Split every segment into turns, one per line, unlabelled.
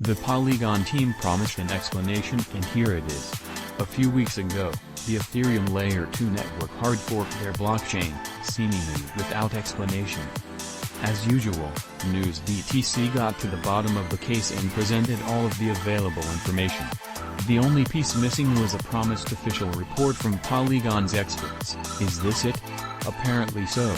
The Polygon team promised an explanation, and here it is. A few weeks ago, the Ethereum Layer 2 network hard forked their blockchain, seemingly without explanation. As usual, NewsBTC got to the bottom of the case and presented all of the available information. The only piece missing was a promised official report from Polygon's experts. Is this it? Apparently so.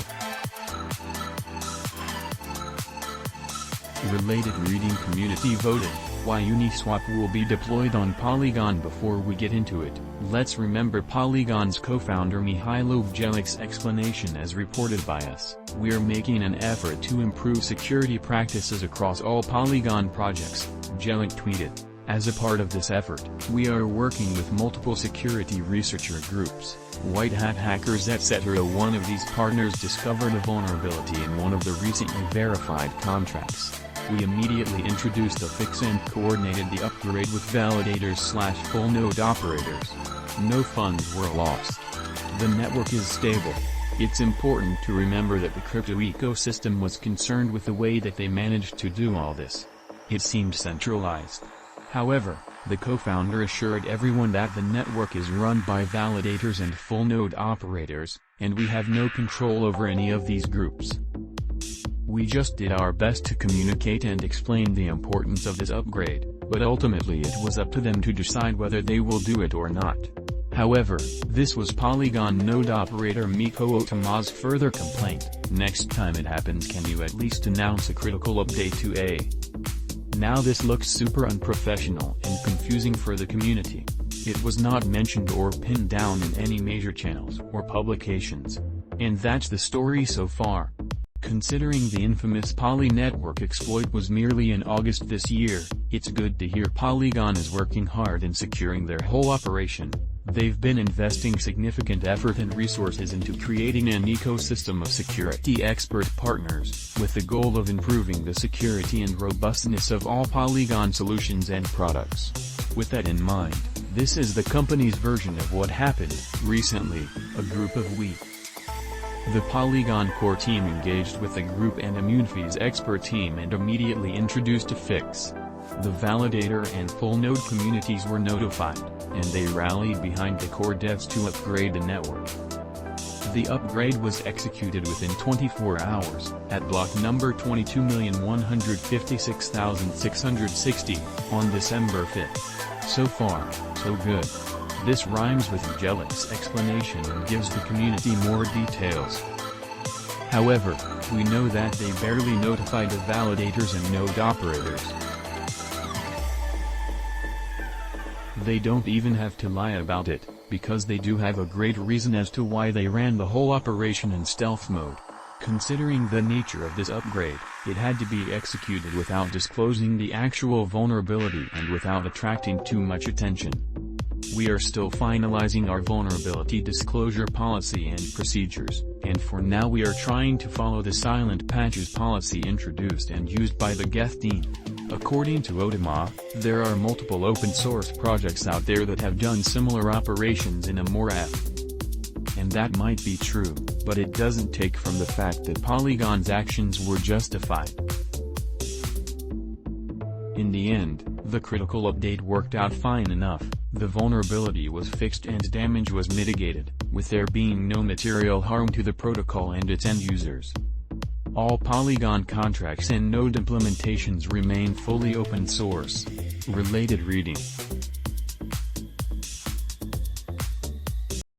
Related reading community voted, why Uniswap will be deployed on Polygon. Before we get into it, let's remember Polygon's co-founder Mihailo Bjelic's explanation as reported by us. We're making an effort to improve security practices across all Polygon projects, Bjelic tweeted. As a part of this effort, we are working with multiple security researcher groups, white hat hackers etc. One of these partners discovered a vulnerability in one of the recently verified contracts. We immediately introduced a fix and coordinated the upgrade with validators/full node operators. No funds were lost. The network is stable. It's important to remember that the crypto ecosystem was concerned with the way that they managed to do all this. It seemed centralized. However, the co-founder assured everyone that the network is run by validators and full node operators, and we have no control over any of these groups. We just did our best to communicate and explain the importance of this upgrade, but ultimately it was up to them to decide whether they will do it or not. However, this was Polygon node operator Mikko Ohtamaa's further complaint. Next time it happens, can you at least announce a critical update to A? Now this looks super unprofessional and confusing for the community. It was not mentioned or pinned down in any major channels or publications. And that's the story so far. Considering the infamous Poly network exploit was merely in August this year, it's good to hear Polygon is working hard in securing their whole operation. They've been investing significant effort and resources into creating an ecosystem of security expert partners, with the goal of improving the security and robustness of all Polygon solutions and products. With that in mind, this is the company's version of what happened recently. A group of the Polygon core team engaged with the group and Immunefi's expert team and immediately introduced a fix. The validator and full node communities were notified, and they rallied behind the core devs to upgrade the network. The upgrade was executed within 24 hours, at block number 22,156,660, on December 5th. So far, so good. This rhymes with Bjelic's explanation and gives the community more details. However, we know that they barely notified the validators and node operators. They don't even have to lie about it, because they do have a great reason as to why they ran the whole operation in stealth mode. Considering the nature of this upgrade, it had to be executed without disclosing the actual vulnerability and without attracting too much attention. We are still finalizing our vulnerability disclosure policy and procedures, and for now we are trying to follow the silent patches policy introduced and used by the Geth team. According to Ohtamaa, there are multiple open-source projects out there that have done similar operations in a more and that might be true, but it doesn't take from the fact that Polygon's actions were justified. In the end, the critical update worked out fine enough. The vulnerability was fixed and damage was mitigated, with there being no material harm to the protocol and its end users. All Polygon contracts and node implementations remain fully open source. Related reading.